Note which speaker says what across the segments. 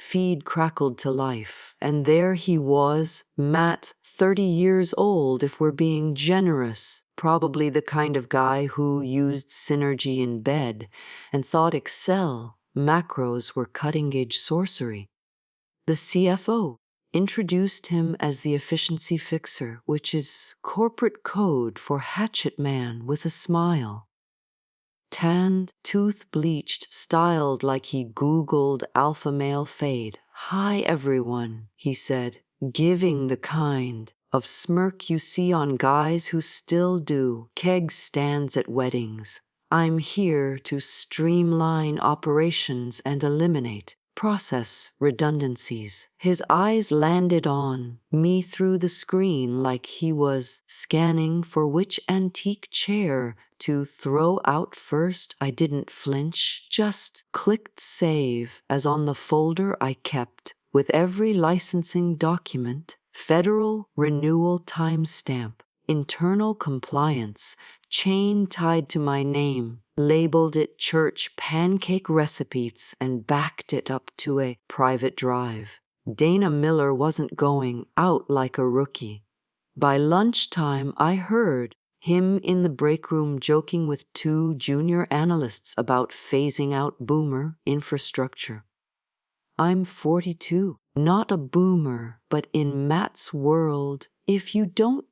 Speaker 1: feed crackled to life, and there he was, Matt, 30 years old if we're being generous, probably the kind of guy who used Synergy in bed and thought Excel macros were cutting-edge sorcery. The CFO introduced him as the efficiency fixer, which is corporate code for hatchet man with a smile. Tanned, tooth-bleached, styled like he Googled alpha male fade. "Hi, everyone," he said, giving the kind of smirk you see on guys who still do keg stands at weddings. "I'm here to streamline operations and eliminate process redundancies." His eyes landed on me through the screen like he was scanning for which antique chair to throw out first. I didn't flinch, just clicked save as on the folder I kept with every licensing document, federal renewal timestamp, internal compliance, chain tied to my name, labeled it church pancake recipes, and backed it up to a private drive. Dana Miller wasn't going out like a rookie. By lunchtime, I heard him in the break room joking with 2 junior analysts about phasing out boomer infrastructure. I'm 42, not a boomer, but in Matt's world, if you don't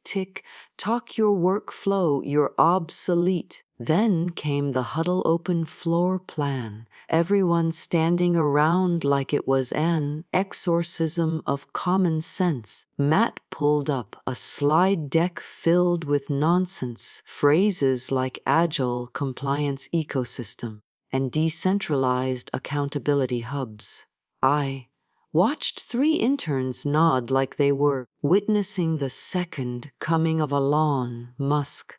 Speaker 1: talk your workflow, you're obsolete. Then came the huddle open floor plan, everyone standing around like it was an exorcism of common sense. Matt pulled up a slide deck filled with nonsense, phrases like agile compliance ecosystem and decentralized accountability hubs. I watched 3 interns nod like they were witnessing the second coming of Elon Musk.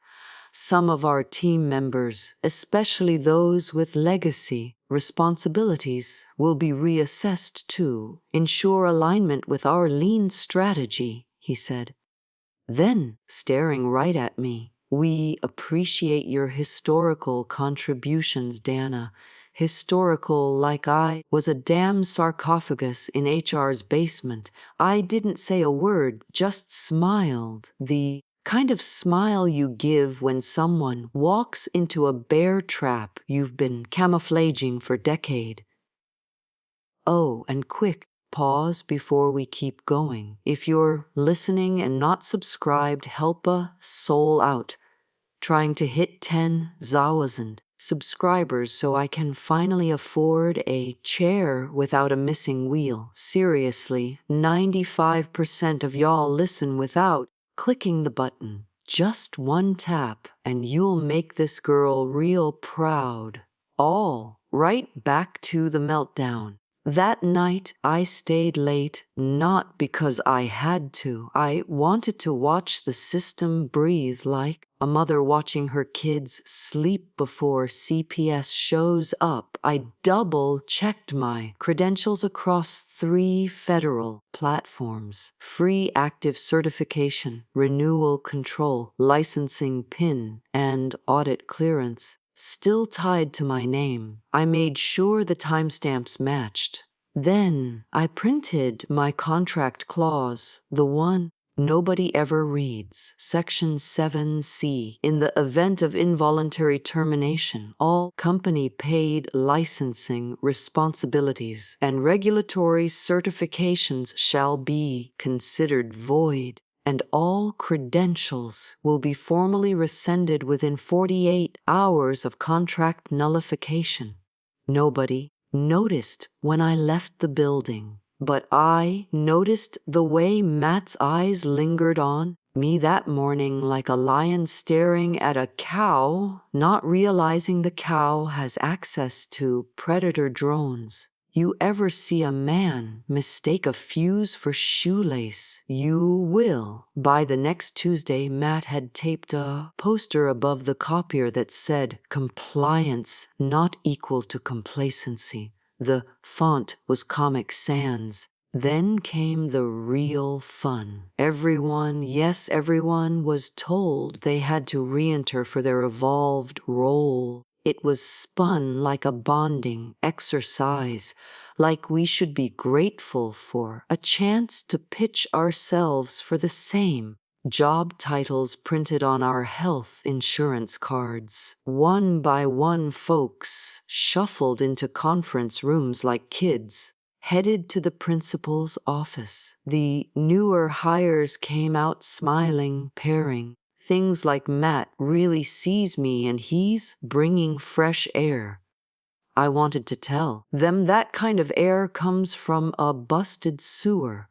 Speaker 1: Some of our team members, especially those with legacy responsibilities, will be reassessed to ensure alignment with our lean strategy, he said. Then, staring right at me, "We appreciate your historical contributions, Dana." Historical like I was a damn sarcophagus in HR's basement. I didn't say a word, just smiled. The kind of smile you give when someone walks into a bear trap you've been camouflaging for decades. Oh, and quick, pause before we keep going. If you're listening and not subscribed, help a soul out. Trying to hit 10,000 subscribers so I can finally afford a chair without a missing wheel. Seriously, 95% of y'all listen without clicking the button. Just one tap and you'll make this girl real proud. All right, back to the meltdown. That night, I stayed late, not because I had to. I wanted to watch the system breathe like a mother watching her kids sleep before CPS shows up. I double-checked my credentials across 3 federal platforms: free active certification, renewal control, licensing PIN, and audit clearance. Still tied to my name. I made sure the timestamps matched. Then I printed my contract clause, the one nobody ever reads, Section 7C. In the event of involuntary termination, all company-paid licensing responsibilities and regulatory certifications shall be considered void, and all credentials will be formally rescinded within 48 hours of contract nullification. Nobody noticed when I left the building, but I noticed the way Matt's eyes lingered on me that morning like a lion staring at a cow, not realizing the cow has access to predator drones. You ever see a man mistake a fuse for shoelace? You will. By the next Tuesday, Matt had taped a poster above the copier that said, "Compliance not equal to complacency." The font was Comic Sans. Then came the real fun. Everyone, yes, everyone was told they had to re-enter for their evolved role. It was spun like a bonding exercise. like we should be grateful for a chance to pitch ourselves for the same. Job titles printed on our health insurance cards. One by one, folks shuffled into conference rooms like kids, headed to the principal's office. The newer hires came out smiling, pairing. Things like Matt really sees me and he's bringing fresh air. I wanted to tell them that kind of air comes from a busted sewer.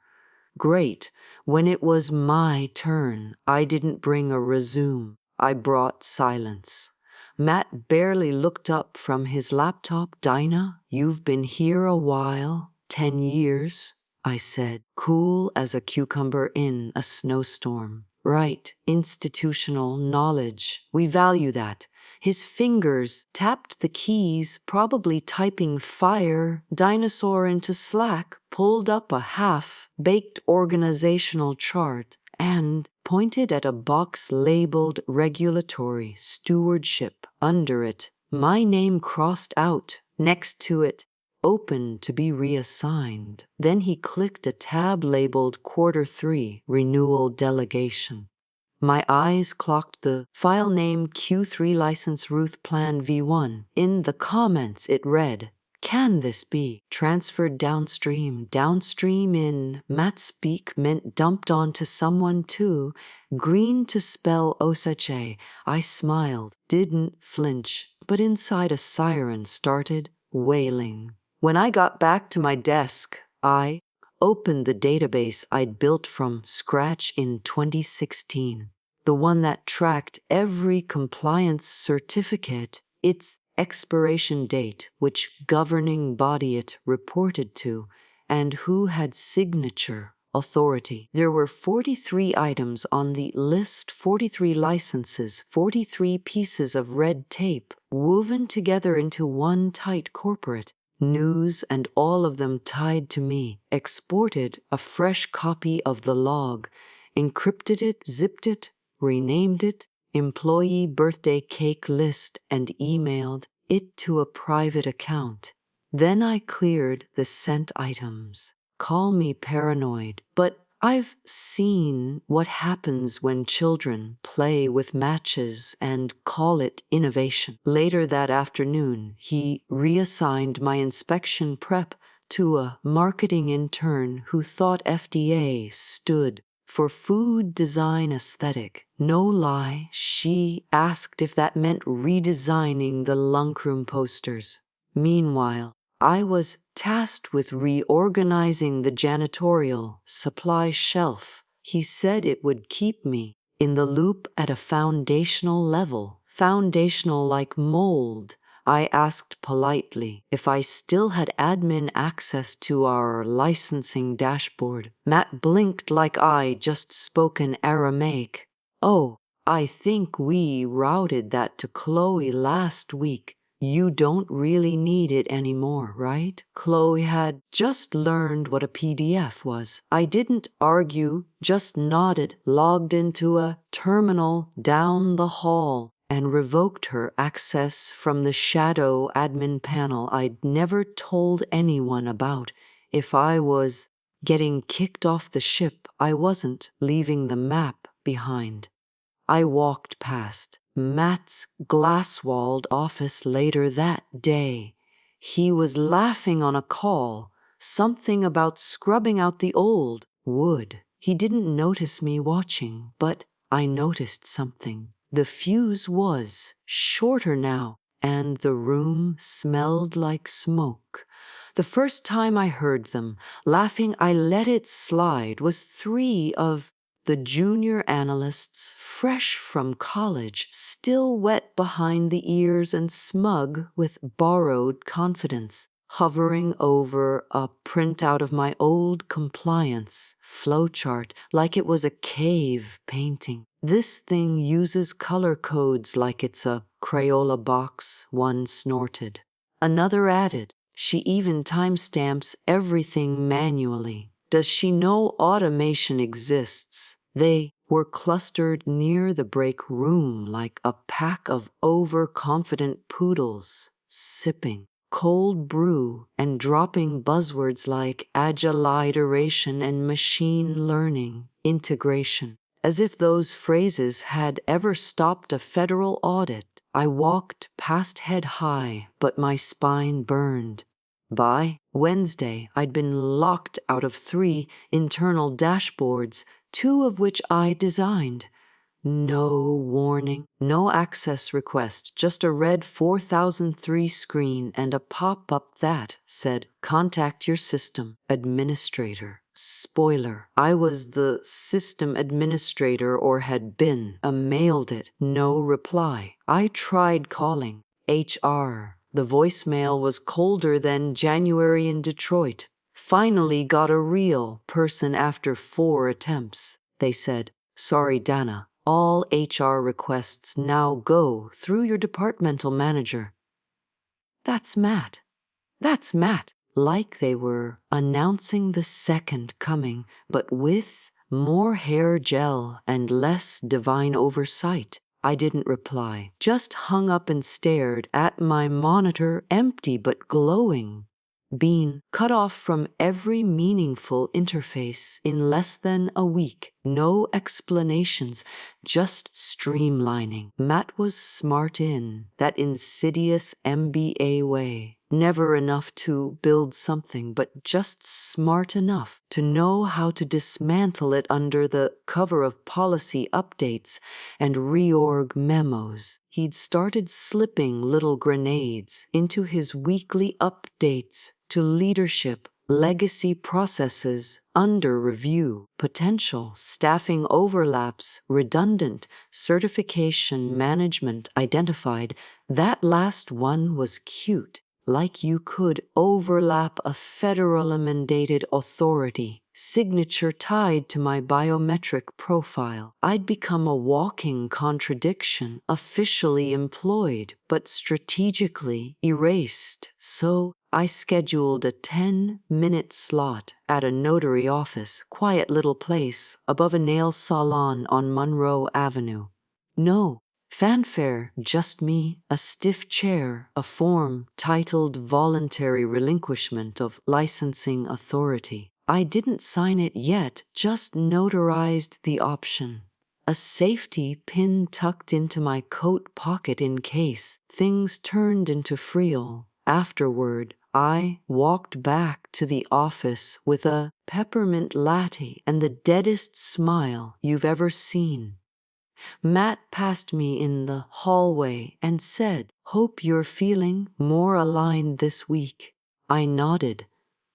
Speaker 1: Great. When it was my turn, I didn't bring a resume. I brought silence. Matt barely looked up from his laptop. Dinah, you've been here a while. 10 years, I said, cool as a cucumber in a snowstorm. Right, institutional knowledge. We value that. His fingers tapped the keys, probably typing fire, dinosaur into Slack, pulled up a half-baked organizational chart, and pointed at a box labeled regulatory stewardship. Under it, my name crossed out. Next to it, open to be reassigned. Then he clicked a tab labeled Q3 Renewal Delegation. My eyes clocked the file name Q3 License Ruth Plan V1. In the comments it read, can this be transferred downstream? Downstream in Matt speak meant dumped onto someone too. Green to spell Osache. I smiled, didn't flinch, but inside a siren started wailing. When I got back to my desk, I opened the database I'd built from scratch in 2016, the one that tracked every compliance certificate, its expiration date, which governing body it reported to, and who had signature authority. There were 43 items on the list, 43 licenses, 43 pieces of red tape woven together into one tight corporate news, and all of them tied to me. Exported a fresh copy of the log, encrypted it, zipped it, renamed it, employee birthday cake list, and emailed it to a private account. Then I cleared the sent items. Call me paranoid, but I've seen what happens when children play with matches and call it innovation. Later that afternoon, he reassigned my inspection prep to a marketing intern who thought FDA stood for Food Design Aesthetic. No lie, she asked if that meant redesigning the lunchroom posters. Meanwhile, I was tasked with reorganizing the janitorial supply shelf. He said it would keep me in the loop at a foundational level, foundational like mold. I asked politely if I still had admin access to our licensing dashboard. Matt blinked like I just spoken Aramaic. Oh, I think we routed that to Chloe last week. You don't really need it anymore, right? Chloe had just learned what a PDF was. I didn't argue, just nodded, logged into a terminal down the hall, and revoked her access from the shadow admin panel I'd never told anyone about. If I was getting kicked off the ship, I wasn't leaving the map behind. I walked past Matt's glass-walled office later that day. He was laughing on a call, something about scrubbing out the old wood. He didn't notice me watching, but I noticed something. The fuse was shorter now, and the room smelled like smoke. The first time I heard them laughing, I let it slide, was 3 of the junior analysts, fresh from college, still wet behind the ears and smug with borrowed confidence, hovering over a printout of my old compliance flowchart like it was a cave painting. This thing uses color codes like it's a Crayola box, one snorted. Another added, she even timestamps everything manually. Does she know automation exists? They were clustered near the break room like a pack of overconfident poodles, sipping cold brew and dropping buzzwords like agile iteration and machine learning integration. As if those phrases had ever stopped a federal audit, I walked past head high, but my spine burned. By Wednesday, I'd been locked out of 3 internal dashboards, 2 of which I designed. No warning, no access request, just a red 4003 screen and a pop-up that said, "Contact your system administrator." Spoiler, I was the system administrator or had been. I mailed it. No reply. I tried calling HR. The voicemail was colder than January in Detroit. Finally got a real person after 4 attempts. They said, "Sorry, Dana. All HR requests now go through your departmental manager." That's Matt. That's Matt. Like they were announcing the second coming, but with more hair gel and less divine oversight. I didn't reply, just hung up and stared at my monitor, empty but glowing. Been cut off from every meaningful interface in less than a week. No explanations, just streamlining. Matt was smart in that insidious MBA way. Never enough to build something, but just smart enough to know how to dismantle it under the cover of policy updates and reorg memos. He'd started slipping little grenades into his weekly updates to leadership, legacy processes under review, potential staffing overlaps, redundant certification management identified. That last one was cute. Like you could overlap a federal mandated authority, signature tied to my biometric profile. I'd become a walking contradiction, officially employed, but strategically erased. So I scheduled a 10-minute slot at a notary office, quiet little place above a nail salon on Monroe Avenue. No fanfare, just me, a stiff chair, a form titled Voluntary Relinquishment of Licensing Authority. I didn't sign it yet, just notarized the option. A safety pin tucked into my coat pocket in case things turned into friel. Afterward, I walked back to the office with a peppermint latte and the deadest smile you've ever seen. Matt passed me in the hallway and said, "Hope you're feeling more aligned this week." I nodded,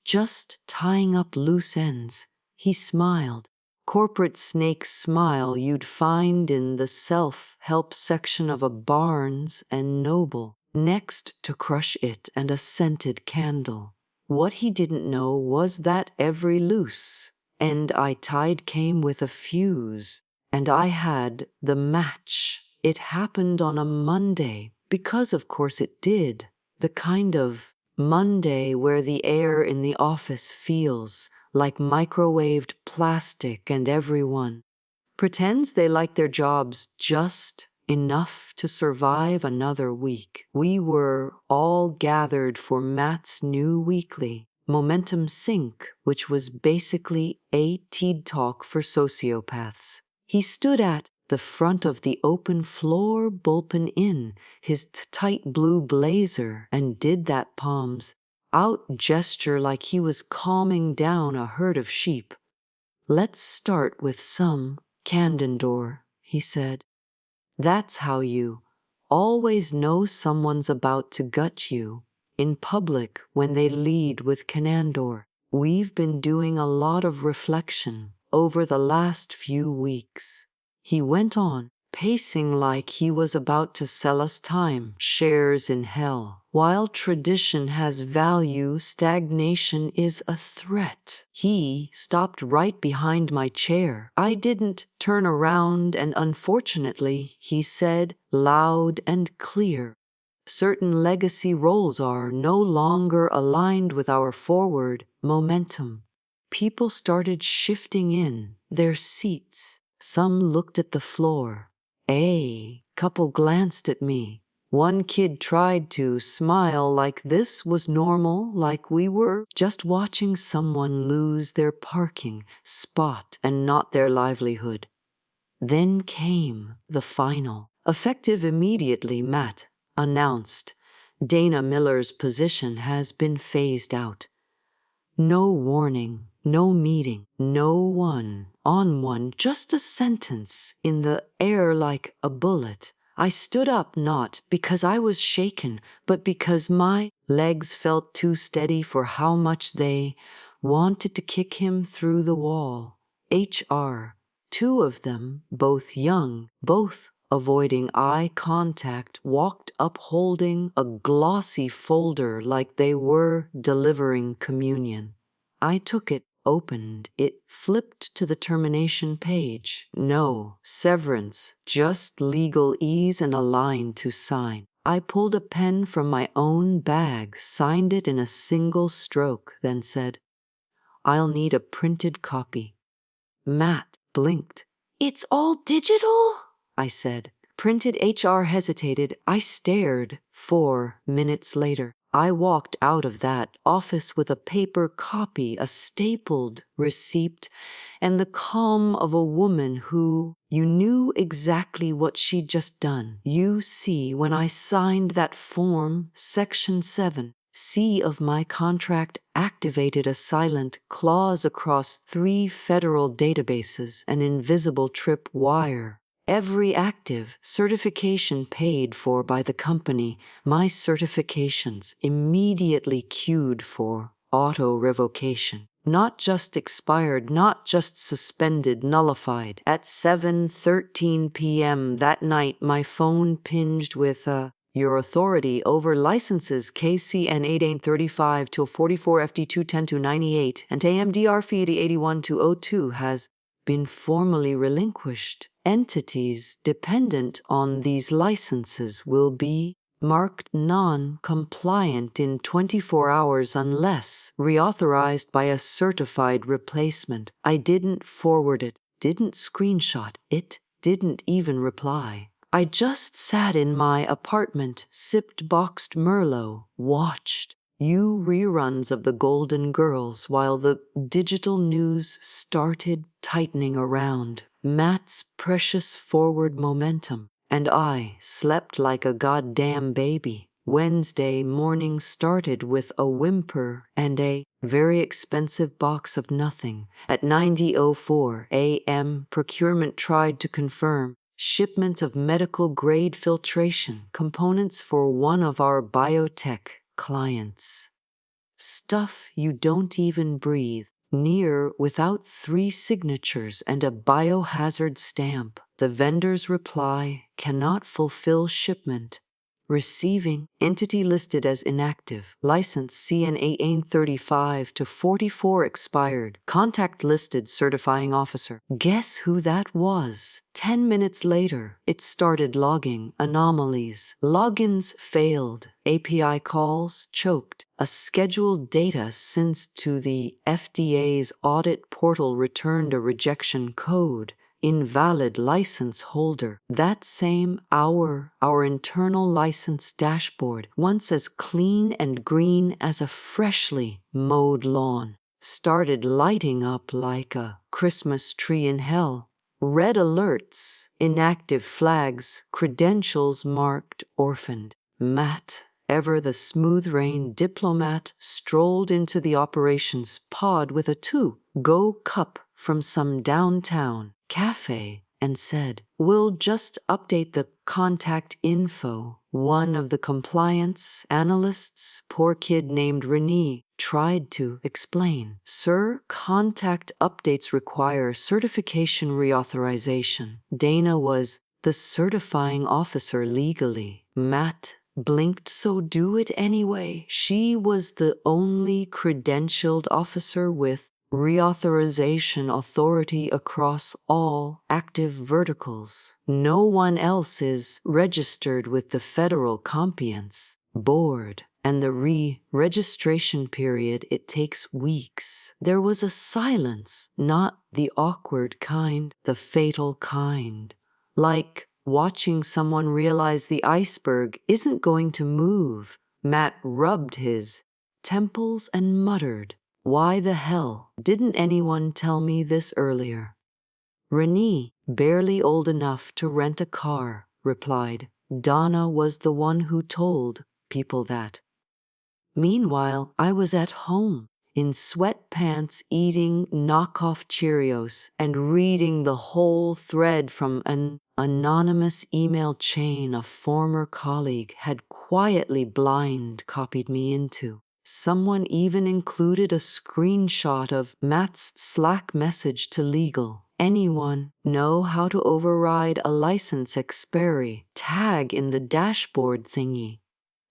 Speaker 1: just tying up loose ends. He smiled. Corporate snake smile you'd find in the self-help section of a Barnes and Noble, next to Crush It and a scented candle. What he didn't know was that every loose end I tied came with a fuse. And I had the match. It happened on a Monday, because of course it did. The kind of Monday where the air in the office feels like microwaved plastic and everyone pretends they like their jobs just enough to survive another week. We were all gathered for Matt's new weekly, Momentum Sync, which was basically a TED Talk for sociopaths. He stood at the front of the open floor bullpen in his tight blue blazer and did that palms out gesture like he was calming down a herd of sheep. "Let's start with some candor," he said. "That's how you always know someone's about to gut you in public when they lead with candor. We've been doing a lot of reflection over the last few weeks." He went on, pacing like he was about to sell us time shares in hell. "While tradition has value, stagnation is a threat." He stopped right behind my chair. I didn't turn around, and unfortunately, he said, loud and clear, "Certain legacy roles are no longer aligned with our forward momentum." People started shifting in their seats. Some looked at the floor. A couple glanced at me. One kid tried to smile like this was normal, like we were just watching someone lose their parking spot and not their livelihood. Then came the final. Effective immediately, Matt announced. Dana Miller's position has been phased out. No warning, no meeting, no one, just a sentence in the air like a bullet. I stood up not because I was shaken, but because my legs felt too steady for how much they wanted to kick him through the wall. HR, two of them, both young, both avoiding eye contact, walked up holding a glossy folder like they were delivering communion. I took it, opened it, flipped to the termination page. No severance, just legal ease and a line to sign. I pulled a pen from my own bag, signed it in a single stroke, then said, "I'll need a printed copy." Matt blinked. "It's all digital?" I said. Printed. HR hesitated. I stared. 4 minutes later, I walked out of that office with a paper copy, a stapled receipt, and the calm of a woman who you knew exactly what she'd just done. You see, when I signed that form, Section 7C of my contract activated a silent clause across 3 federal databases, an invisible trip wire. Every active certification paid for by the company, my certifications immediately queued for auto-revocation. Not just expired, not just suspended, nullified. At 7:13 p.m. that night, my phone pinged with your authority over licenses KCN 8835 till 44 FD 210 to 98 and AMDR FED 81 to 02 has been formally relinquished. Entities dependent on these licenses will be marked non-compliant in 24 hours unless reauthorized by a certified replacement. I didn't forward it, didn't screenshot it, didn't even reply. I just sat in my apartment, sipped boxed Merlot, watched reruns of The Golden Girls while the digital news started tightening around Matt's precious forward momentum, and I slept like a goddamn baby. Wednesday morning started with a whimper and a very expensive box of nothing. At 9:04 a.m., procurement tried to confirm shipment of medical-grade filtration components for one of our biotech clients. Stuff you don't even breathe. Near without 3 signatures and a biohazard stamp. The vendor's reply: cannot fulfill shipment. Receiving entity listed as inactive. License CN 835 to 44 expired. Contact listed certifying officer. Guess who that was? 10 minutes later, it started logging anomalies. Logins failed. API calls choked. A scheduled data since to the FDA's audit portal returned a rejection code. Invalid license holder. That same hour, our internal license dashboard, once as clean and green as a freshly mowed lawn, started lighting up like a Christmas tree in hell. Red alerts, inactive flags, credentials marked orphaned. Matt, ever the smooth-rain diplomat, strolled into the operations pod with a to-go cup from some downtown cafe and said, "We'll just update the contact info." One of the compliance analysts, poor kid named Renee, tried to explain. "Sir, contact updates require certification reauthorization." Dana was the certifying officer legally. Matt blinked. "So do it anyway." She was the only credentialed officer with reauthorization authority across all active verticals. No one else is registered with the Federal Compliance Board, and the re-registration period, it takes weeks. There was a silence, not the awkward kind, the fatal kind. Like watching someone realize the iceberg isn't going to move. Matt rubbed his temples and muttered, "Why the hell didn't anyone tell me this earlier?" Renee, barely old enough to rent a car, replied. Donna was the one who told people that. Meanwhile, I was at home, in sweatpants, eating knockoff Cheerios and reading the whole thread from an anonymous email chain a former colleague had quietly blind copied me into. Someone even included a screenshot of Matt's Slack message to legal. Anyone know how to override a license expiry? Tag in the dashboard thingy.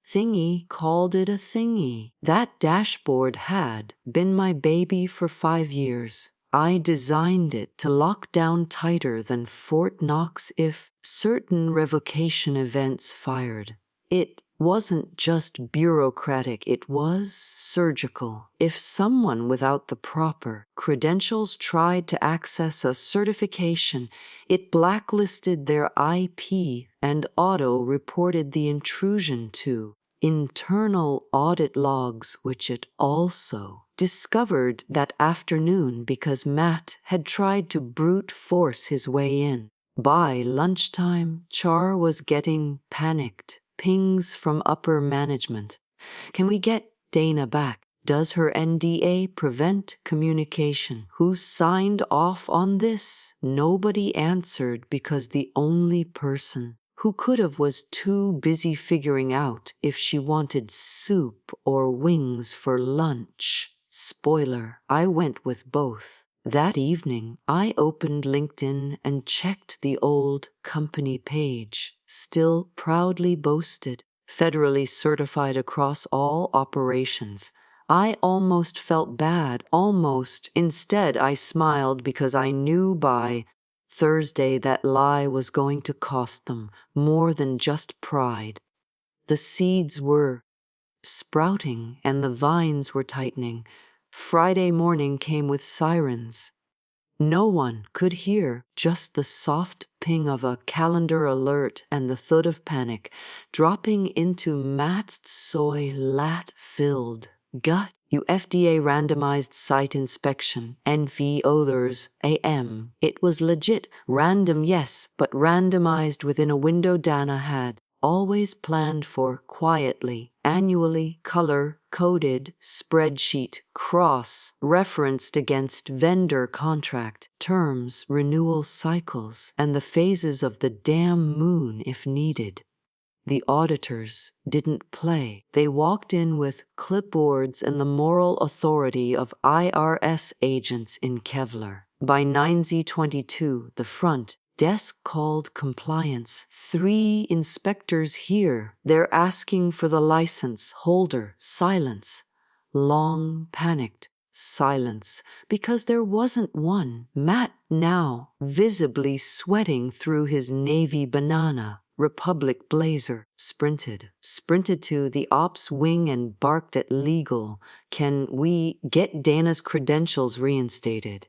Speaker 1: Thingy called it a thingy. That dashboard had been my baby for 5 years. I designed it to lock down tighter than Fort Knox if certain revocation events fired. It wasn't just bureaucratic, it was surgical. If someone without the proper credentials tried to access a certification, it blacklisted their IP and auto-reported the intrusion to internal audit logs, which it also discovered that afternoon because Matt had tried to brute force his way in. By lunchtime, Char was getting panicked. Pings from upper management. Can we get Dana back? Does her NDA prevent communication? Who signed off on this? Nobody answered because the only person who could have was too busy figuring out if she wanted soup or wings for lunch. Spoiler, I went with both. That evening, I opened LinkedIn and checked the old company page. Still proudly boasted, federally certified across all operations. I almost felt bad, almost. Instead, I smiled because I knew by Thursday that lie was going to cost them more than just pride. The seeds were sprouting and the vines were tightening. Friday morning came with sirens. No one could hear, just the soft ping of a calendar alert and the thud of panic dropping into Matt's soy-lat-filled gut. FDA randomized site inspection, NV others, AM. It was legit, random yes, but randomized within a window Dana had always planned for quietly, annually, color-coded, spreadsheet, cross-referenced against vendor contract, terms, renewal cycles, and the phases of the damn moon if needed. The auditors didn't play. They walked in with clipboards and the moral authority of IRS agents in Kevlar. By 9Z22, the front desk called compliance. 3 inspectors here. They're asking for the license holder. Silence. Long, panicked silence, because there wasn't one. Matt, now visibly sweating through his navy banana Republic blazer, sprinted to the ops wing and barked at legal. Can we get Dana's credentials reinstated?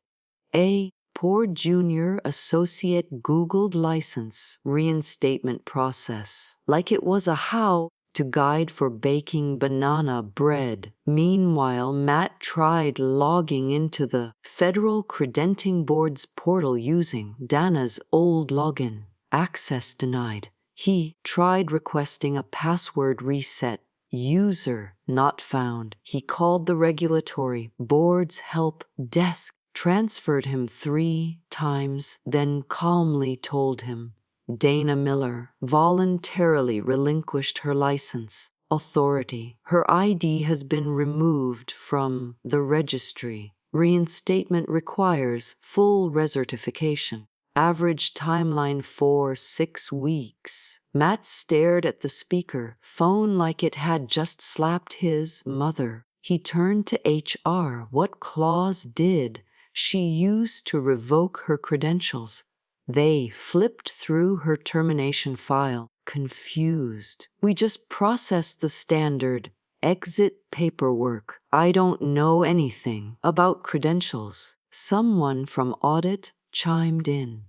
Speaker 1: A poor junior associate Googled license reinstatement process like it was a how-to guide for baking banana bread. Meanwhile, Matt tried logging into the Federal Credentialing Board's portal using Dana's old login. Access denied. He tried requesting a password reset. User not found. He called the regulatory board's help desk, transferred him 3 times, then calmly told him Dana Miller voluntarily relinquished her license authority. Her ID has been removed from the registry. Reinstatement requires full recertification. Average timeline 4-6 weeks. Matt stared at the speaker phone like it had just slapped his mother. He turned to HR. What clause did she use to revoke her credentials? They flipped through her termination file, confused. We just processed the standard exit paperwork. I don't know anything about credentials. Someone from audit chimed in.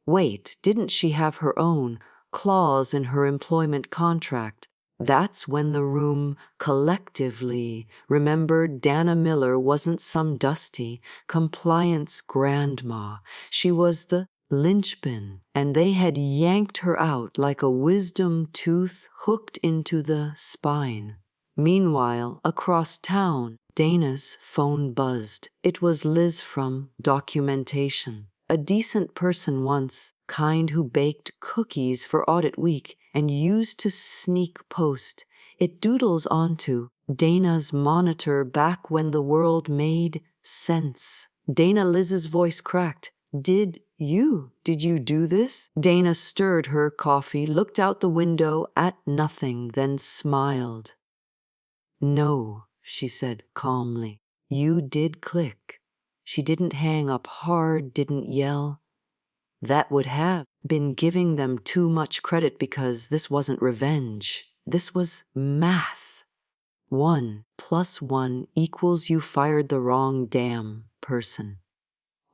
Speaker 1: Wait, didn't she have her own clause in her employment contract? That's when the room collectively remembered Dana Miller wasn't some dusty compliance grandma. She was the linchpin, and they had yanked her out like a wisdom tooth hooked into the spine. Meanwhile, across town, Dana's phone buzzed. It was Liz from documentation. A decent person once, kind who baked cookies for audit week and used to sneak post. It doodles onto Dana's monitor back when the world made sense. Liz's voice cracked. Did you do this? Dana stirred her coffee, looked out the window at nothing, then smiled. No, she said calmly. You did click. She didn't hang up hard, didn't yell. That would have been giving them too much credit because this wasn't revenge. This was math. 1 + 1 = you fired the wrong damn person.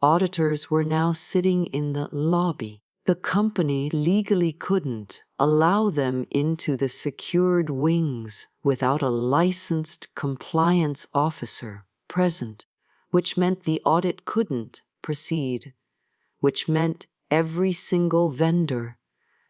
Speaker 1: Auditors were now sitting in the lobby. The company legally couldn't allow them into the secured wings without a licensed compliance officer present, which meant the audit couldn't proceed, which meant every single vendor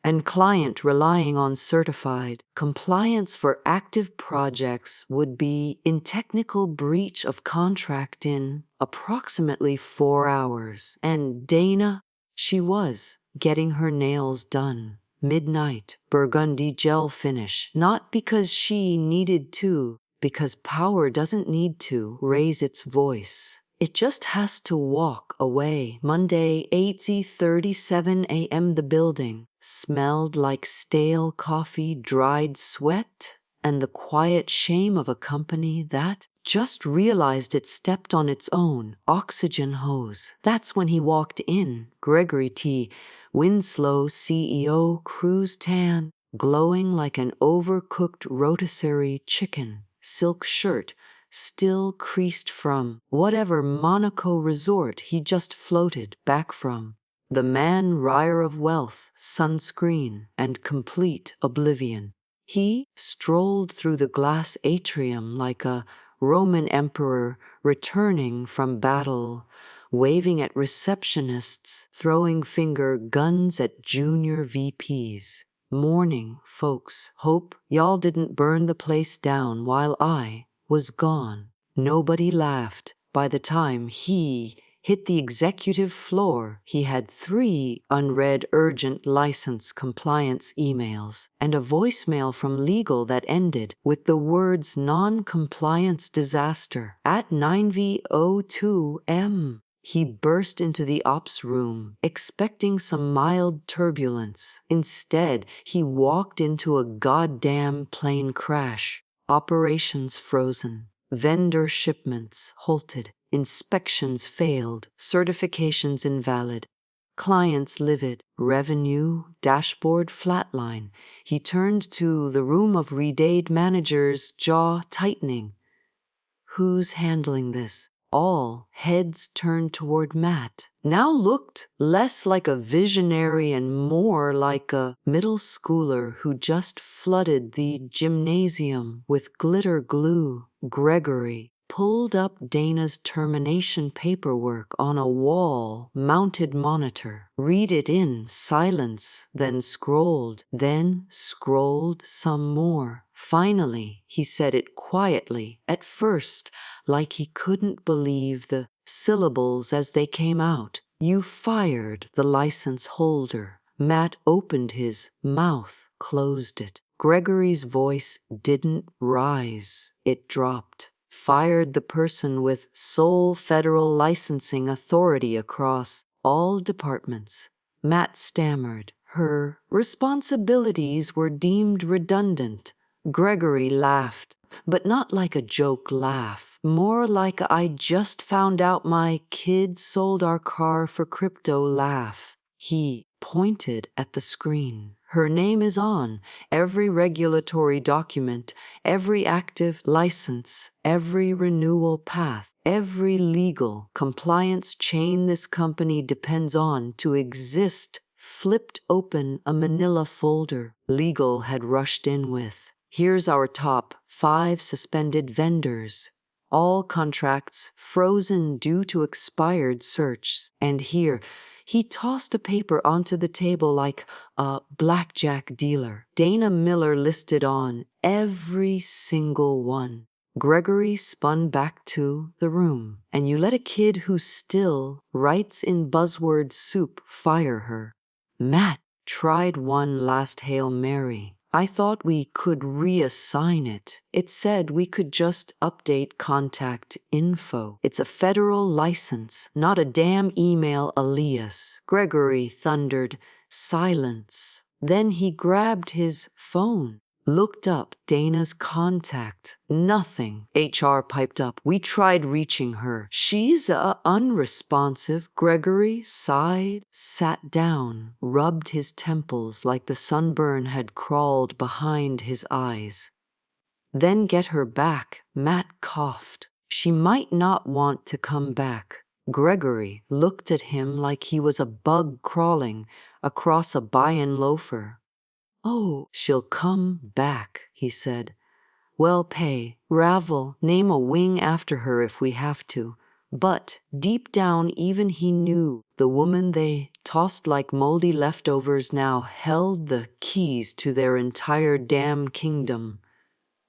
Speaker 1: and client relying on certified compliance for active projects would be in technical breach of contract in approximately 4 hours. And Dana, she was getting her nails done. Midnight burgundy gel finish, not because she needed to, because power doesn't need to raise its voice. It just has to walk away. Monday, 8:37 a.m. The building smelled like stale coffee, dried sweat, and the quiet shame of a company that just realized it stepped on its own oxygen hose. That's when he walked in. Gregory T. Winslow, CEO, cruise tan, glowing like an overcooked rotisserie chicken, silk shirt, still creased from whatever Monaco resort he just floated back from. The man Ryer of wealth, sunscreen, and complete oblivion. He strolled through the glass atrium like a Roman emperor returning from battle, waving at receptionists, throwing finger guns at junior VPs. Morning, folks. Hope y'all didn't burn the place down while I was gone. Nobody laughed. By the time he hit the executive floor, he had 3 unread urgent license compliance emails and a voicemail from legal that ended with the words non-compliance disaster at 9:02 m. He burst into the ops room, expecting some mild turbulence. Instead, he walked into a goddamn plane crash. Operations frozen. Vendor shipments halted. Inspections failed. Certifications invalid. Clients livid. Revenue dashboard flatline. He turned to the room of redayed managers, jaw tightening. Who's handling this? All heads turned toward Matt. Now looked less like a visionary and more like a middle schooler who just flooded the gymnasium with glitter glue. Gregory pulled up Dana's termination paperwork on a wall-mounted monitor, read it in silence, then scrolled some more. Finally, he said it quietly, at first, like he couldn't believe the syllables as they came out. You fired the license holder. Matt opened his mouth, closed it. Gregory's voice didn't rise. It dropped. Fired the person with sole federal licensing authority across all departments. Matt stammered. Her responsibilities were deemed redundant. Gregory laughed, but not like a joke laugh, more like a "I just found out my kid sold our car for crypto" laugh. He pointed at the screen. Her name is on every regulatory document, every active license, every renewal path, every legal compliance chain this company depends on to exist flipped open a manila folder legal had rushed in with. Here's our top 5 suspended vendors. All contracts frozen due to expired searches. And here, he tossed a paper onto the table like a blackjack dealer. Dana Miller listed on every single one. Gregory spun back to the room. And you let a kid who still writes in buzzword soup fire her. Matt tried one last Hail Mary. I thought we could reassign it. It said we could just update contact info. It's a federal license, not a damn email alias. Gregory thundered, silence. Then he grabbed his phone. Looked up Dana's contact. Nothing. HR piped up. We tried reaching her. She's unresponsive. Gregory sighed, sat down, rubbed his temples like the sunburn had crawled behind his eyes. Then get her back, Matt coughed. She might not want to come back. Gregory looked at him like he was a bug crawling across a buy-in loafer. Oh, she'll come back, he said. Well pay, ravel, name a wing after her if we have to. But deep down even he knew the woman they tossed like moldy leftovers now held the keys to their entire damn kingdom.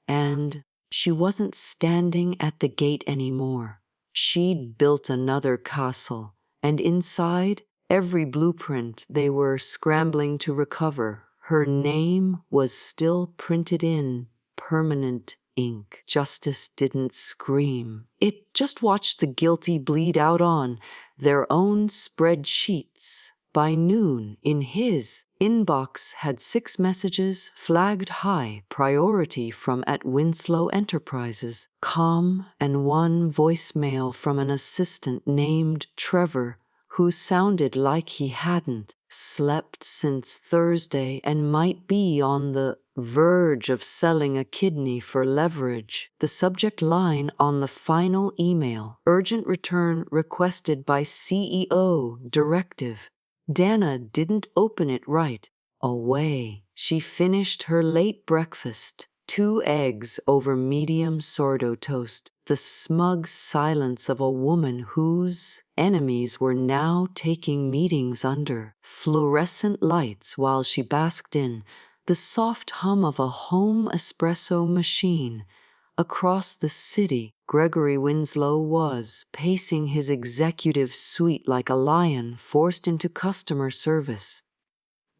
Speaker 1: And she wasn't standing at the gate anymore. She'd built another castle, and inside every blueprint they were scrambling to recover. Her name was still printed in permanent ink. Justice didn't scream. It just watched the guilty bleed out on their own spreadsheets. By noon, in his inbox had 6 messages flagged high priority from at Winslow Enterprises, calm, and 1 voicemail from an assistant named Trevor, who sounded like he hadn't slept since Thursday and might be on the verge of selling a kidney for leverage. The subject line on the final email, urgent return requested by CEO directive. Dana didn't open it right away. She finished her late breakfast, 2 eggs over medium sourdough toast, the smug silence of a woman whose enemies were now taking meetings under fluorescent lights while she basked in the soft hum of a home espresso machine. Across the city, Gregory Winslow was pacing his executive suite like a lion forced into customer service.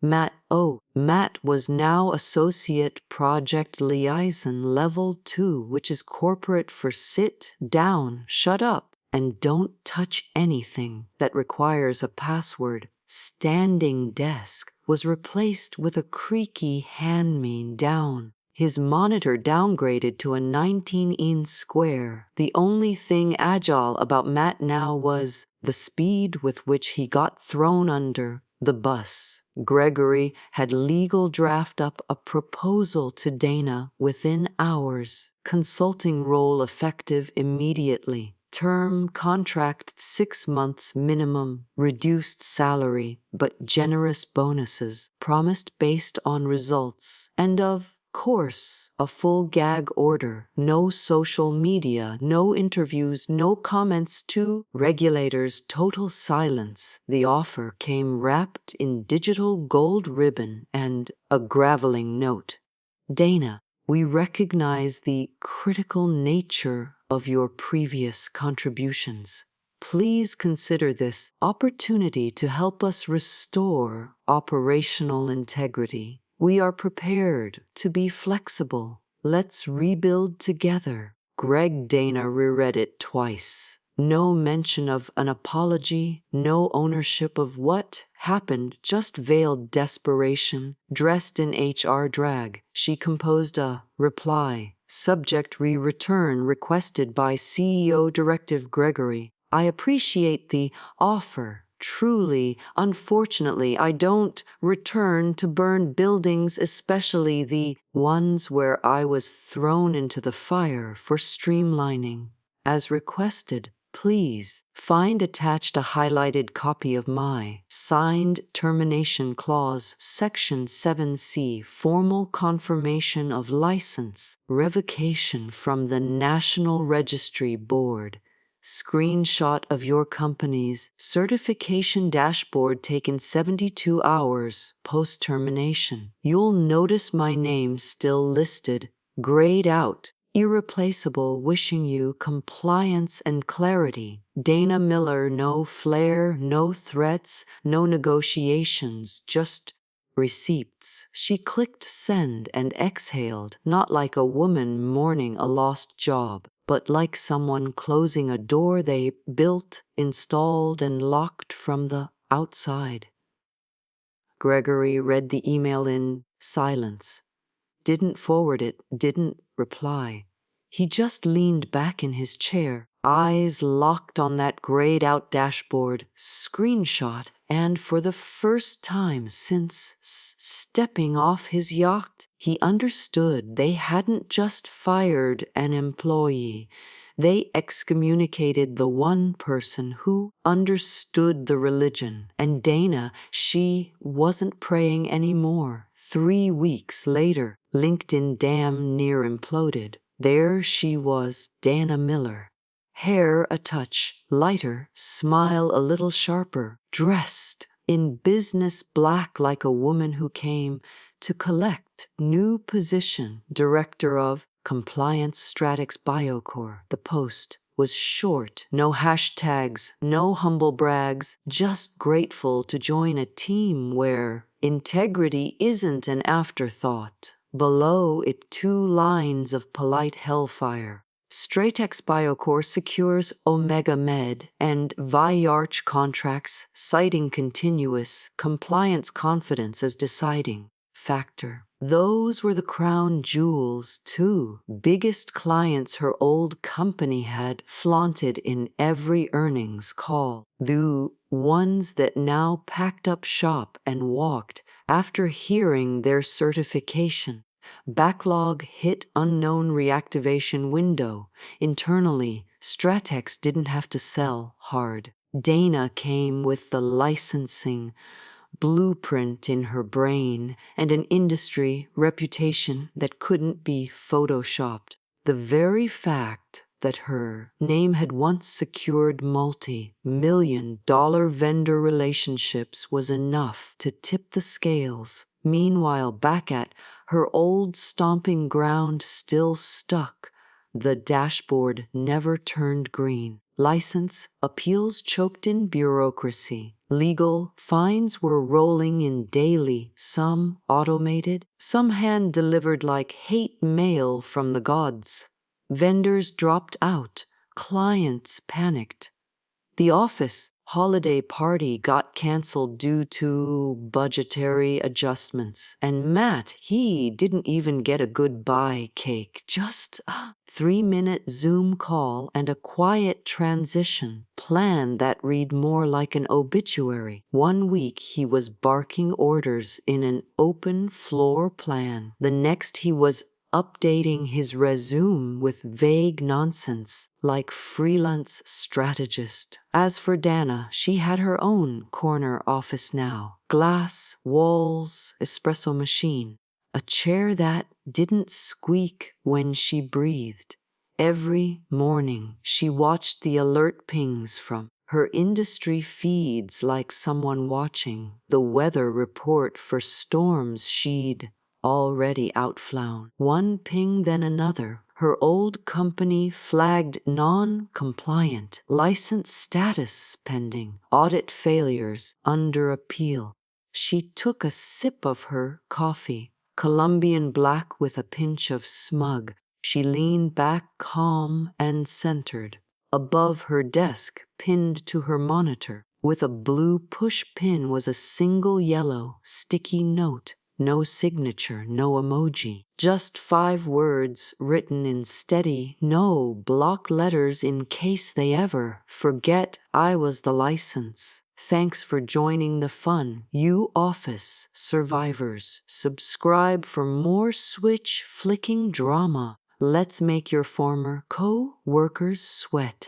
Speaker 1: Matt was now Associate Project Liaison Level 2, which is corporate for sit down, shut up, and don't touch anything that requires a password. Standing desk was replaced with a creaky hand-me-down. His monitor downgraded to a 19-inch square. The only thing agile about Matt now was the speed with which he got thrown under the bus. Gregory had legal draft up a proposal to Dana within hours. Consulting role effective immediately. Term contract 6 months minimum. Reduced salary, but generous bonuses. Promised based on results. And of course, a full gag order. No social media, no interviews, no comments to regulators, total silence. The offer came wrapped in digital gold ribbon and a graveling note. Dana, we recognize the critical nature of your previous contributions. Please consider this opportunity to help us restore operational integrity. We are prepared to be flexible. Let's rebuild together. Dana reread it twice. No mention of an apology, no ownership of what happened, just veiled desperation. Dressed in HR drag, she composed a reply. Subject return requested by CEO Directive Gregory. I appreciate the offer. Truly, unfortunately, I don't return to burn buildings, especially the ones where I was thrown into the fire for streamlining. As requested, Please find attached a highlighted copy of my signed termination clause, Section 7C, formal confirmation of license, revocation from the National Registry Board. Screenshot of your company's certification dashboard taken 72 hours post-termination. You'll notice my name still listed, grayed out, irreplaceable, wishing you compliance and clarity. Dana Miller. No flair, no threats, no negotiations, just receipts. She clicked send and exhaled, not like a woman mourning a lost job, but like someone closing a door they built, installed, and locked from the outside. Gregory read the email in silence. Didn't forward it, didn't reply. He just leaned back in his chair, eyes locked on that grayed-out dashboard, screenshot, and for the first time since stepping off his yacht, he understood they hadn't just fired an employee. They excommunicated the one person who understood the religion. And Dana, she wasn't praying anymore. 3 weeks later, LinkedIn damn near imploded. There she was, Dana Miller. Hair a touch lighter, smile a little sharper, dressed in business black like a woman who came to collect. New position, director of Compliance Stratix Biocore. The post was short, no hashtags, no humble brags, just grateful to join a team where integrity isn't an afterthought. Below it, 2 lines of polite hellfire. Stratex Biocore secures Omega Med and Viarch contracts, citing continuous compliance confidence as deciding factor. Those were the crown jewels, too. Biggest clients her old company had flaunted in every earnings call. The ones that now packed up shop and walked after hearing their certification. Backlog hit unknown reactivation window. Internally, Stratex didn't have to sell hard. Dana came with the licensing blueprint in her brain and an industry reputation that couldn't be photoshopped. The very fact that her name had once secured multi-million-dollar vendor relationships was enough to tip the scales. Meanwhile, back at her old stomping ground, still stuck, the dashboard never turned green. License appeals choked in bureaucracy. Legal fines were rolling in daily, some automated, some hand-delivered like hate mail from the gods. Vendors dropped out. Clients panicked. The office holiday party got canceled due to budgetary adjustments. And Matt, he didn't even get a goodbye cake, just a 3-minute Zoom call and a quiet transition plan that read more like an obituary. 1 week he was barking orders in an open floor plan. The next he was updating his resume with vague nonsense like freelance strategist. As for Dana, she had her own corner office now. Glass, walls, espresso machine. A chair that didn't squeak when she breathed. Every morning she watched the alert pings from her industry feeds like someone watching the weather report for storms she'd already outflown. One ping, then another. Her old company flagged non-compliant, license status pending, audit failures under appeal. She took a sip of her coffee, Colombian black with a pinch of smug. She leaned back, calm and centered. Above her desk, pinned to her monitor, with a blue push pin, was a single yellow, sticky note. No signature, no emoji. Just 5 words written in steady, no block letters in case they ever forget I was the license. Thanks for joining the fun, you office survivors. Subscribe for more switch flicking drama. Let's make your former co-workers sweat.